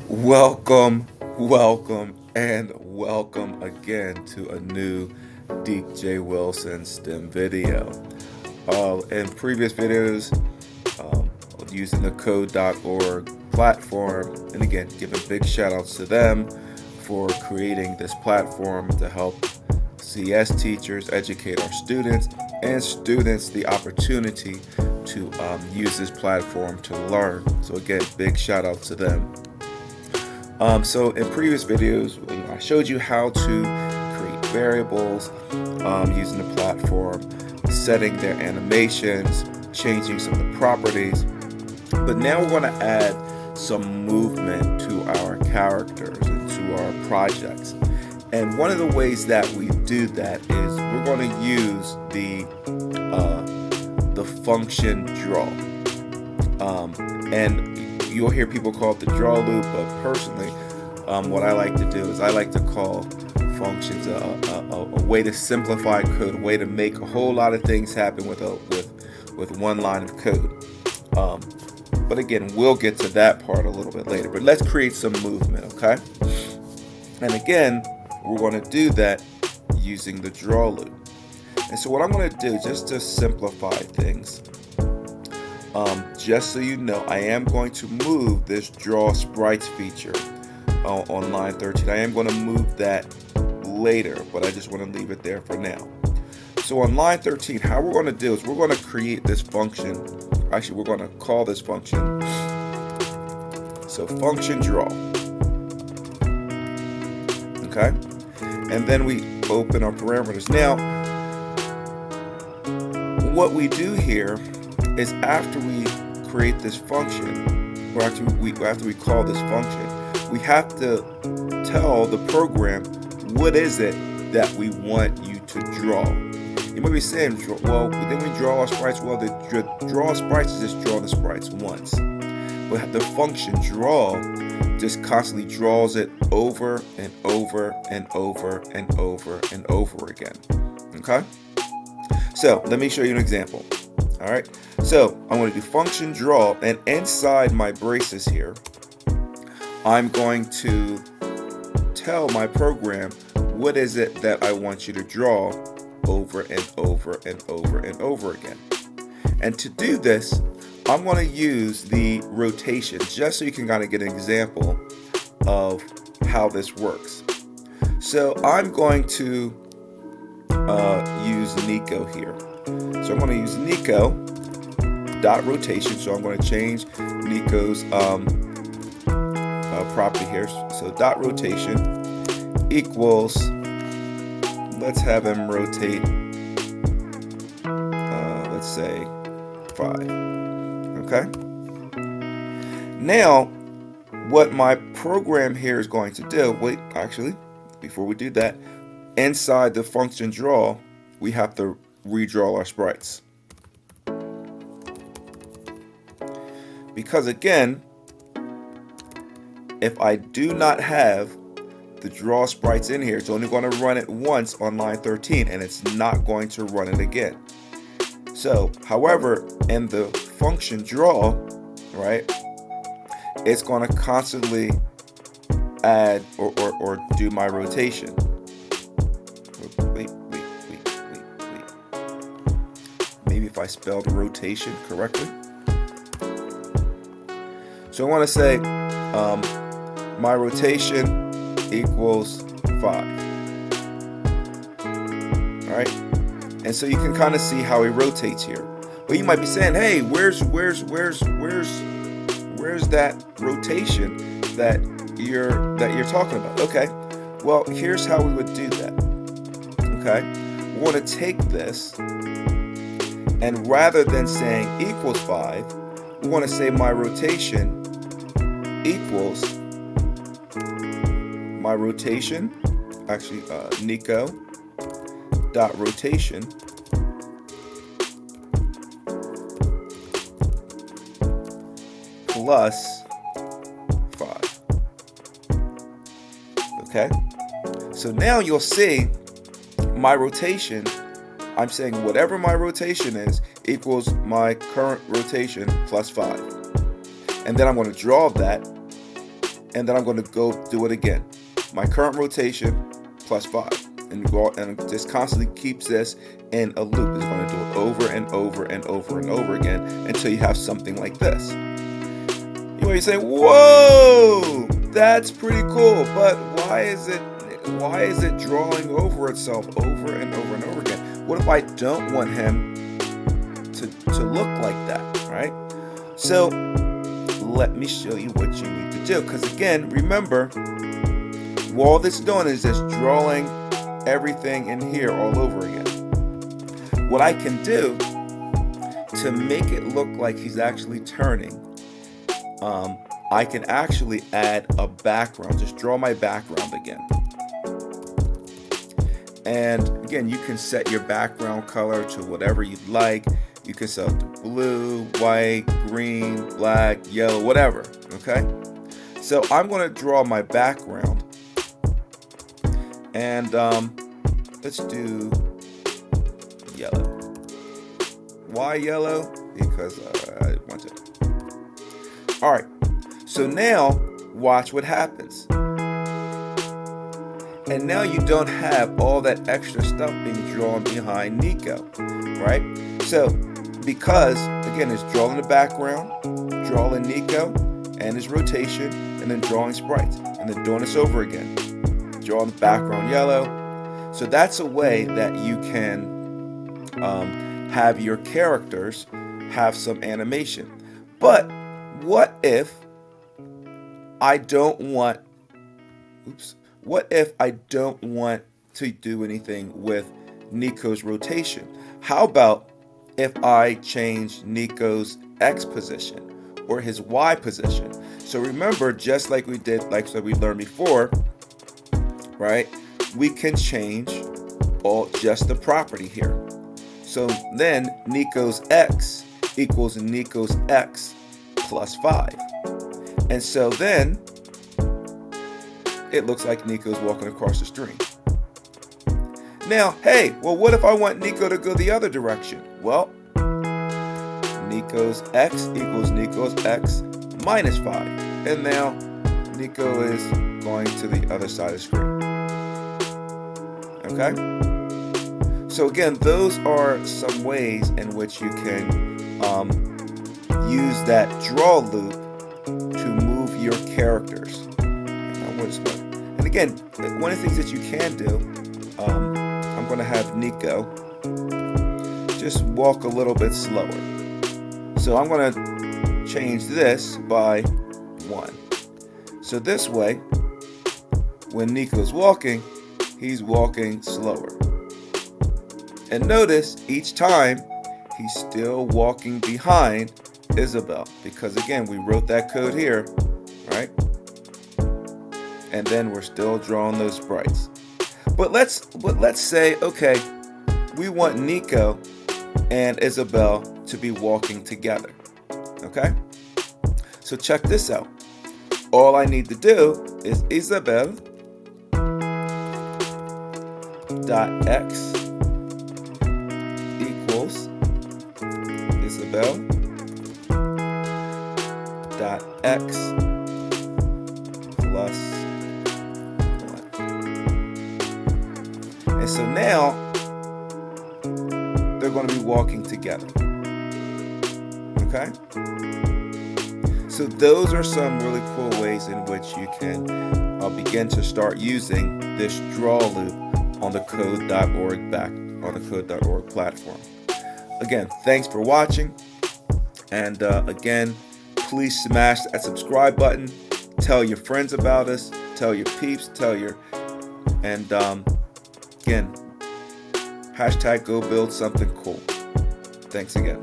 Welcome, and welcome again to a new Deep J. Wilson STEM video. In previous videos, using the CodeOrg platform, and again, giving big shout outs to them for creating this platform to help CS teachers educate our students and students the opportunity to use this platform to learn. So again, big shout out to them. So in previous videos, I showed you how to create variables using the platform, setting their animations, changing some of the properties. But now we're going to add some movement to our characters and to our projects. And one of the ways that we do that is we're going to use the function draw. And you'll hear people call it the draw loop, but personally, what I like to do is I like to call functions a way to simplify code, a way to make a whole lot of things happen with one line of code. But again, we'll get to that part a little bit later. But let's create some movement, okay? And again, we're going to do that using the draw loop. And so what I'm going to do, just to simplify things, just so you know, I am going to move this draw sprites feature on line 13. I am going to move that later, but I just want to leave it there for now. So on line 13, how we're going to do is we're going to create this function. Actually, we're going to call this function. So function draw. Okay. And then we open our parameters. Now, what we do here is after we create this function, or after we call this function, we have to tell the program what is it that we want you to draw. You might be saying, well, then we draw our sprites. Well, the draw sprites is just draw the sprites once. But the function draw just constantly draws it over and over and over and over and over again. Okay? So let me show you an example. All right. So I'm going to do function draw, and inside my braces here, I'm going to tell my program what is it that I want you to draw over and over and over and over again. And to do this, I'm going to use the rotation just so you can kind of get an example of how this works. So I'm going to use Nico here. So I'm going to use Nico dot rotation. So I'm going to change Nico's property here. So dot rotation equals, let's have him rotate, let's say 5. Okay. Now, what my program here is going to do, actually, before we do that, inside the function draw, we have to redraw our sprites. Because again, if I do not have the draw sprites in here, it's only going to run it once on line 13, and it's not going to run it again. So, however, in the function draw, right, it's going to constantly add or do my rotation. Wait. Maybe if I spelled rotation correctly. So I want to say my rotation equals 5. All right. And so you can kind of see how he rotates here. But you might be saying, "Hey, where's that rotation that you're talking about?" Okay. Well, here's how we would do that. Okay. We want to take this, and rather than saying equals 5, we want to say my rotation equals my rotation. Actually, Nico dot rotation plus 5. Okay, so now you'll see my rotation. I'm saying whatever my rotation is equals my current rotation plus 5, and then I'm going to draw that and then I'm going to go do it again. My current rotation plus 5, and just constantly keeps this in a loop. It's going to do it over and over and over and over again until you have something like this. You might say, "Whoa, that's pretty cool," but why is it drawing over itself over and over and over again? What if I don't want him to look like that, right? So let me show you what you need to do, because again, remember, all this doing is just drawing everything in here all over again. What I can do to make it look like he's actually turning, I can actually add a background. Just draw my background again. And again, you can set your background color to whatever you'd like. You can set it to blue, white, green, black, yellow, whatever, okay? So I'm going to draw my background. And let's do yellow. Why yellow? Because I want to. All right. So now watch what happens. And now you don't have all that extra stuff being drawn behind Nico, right? So because again, it's drawing the background, drawing Nico and his rotation, and then drawing sprites, and then doing this over again. Drawing the background yellow. So that's a way that you can have your characters have some animation. But what if I don't want, what if I don't want to do anything with Nico's rotation? How about if I change Nico's X position or his Y position? So remember, just like we did, like we learned before, right? We can change just the property here. So then Nico's X equals Nico's X plus 5. And so then it looks like Nico's walking across the stream. Now, hey, well, what if I want Nico to go the other direction? Well, Nico's X equals Nico's X minus 5. And now Nico is going to the other side of the screen. Okay? So again, those are some ways in which you can use that draw loop to move your characters. And again, one of the things that you can do, I'm going to have Nico just walk a little bit slower. So I'm going to change this by 1. So this way, when Nico's walking, he's walking slower. And notice each time he's still walking behind Isabel, because again, we wrote that code here, right? And then we're still drawing those sprites. But let's say, okay, we want Nico and Isabel to be walking together. Okay? So check this out. All I need to do is Isabel dot x equals Isabel dot x plus 1. And so now they're going to be walking together. Okay? So those are some really cool ways in which you can begin to start using this draw loop on the CodeOrg CodeOrg platform. Again, thanks for watching, and again, please smash that subscribe button. Tell your friends about us. Tell your peeps. And again, hashtag go build something cool. Thanks again.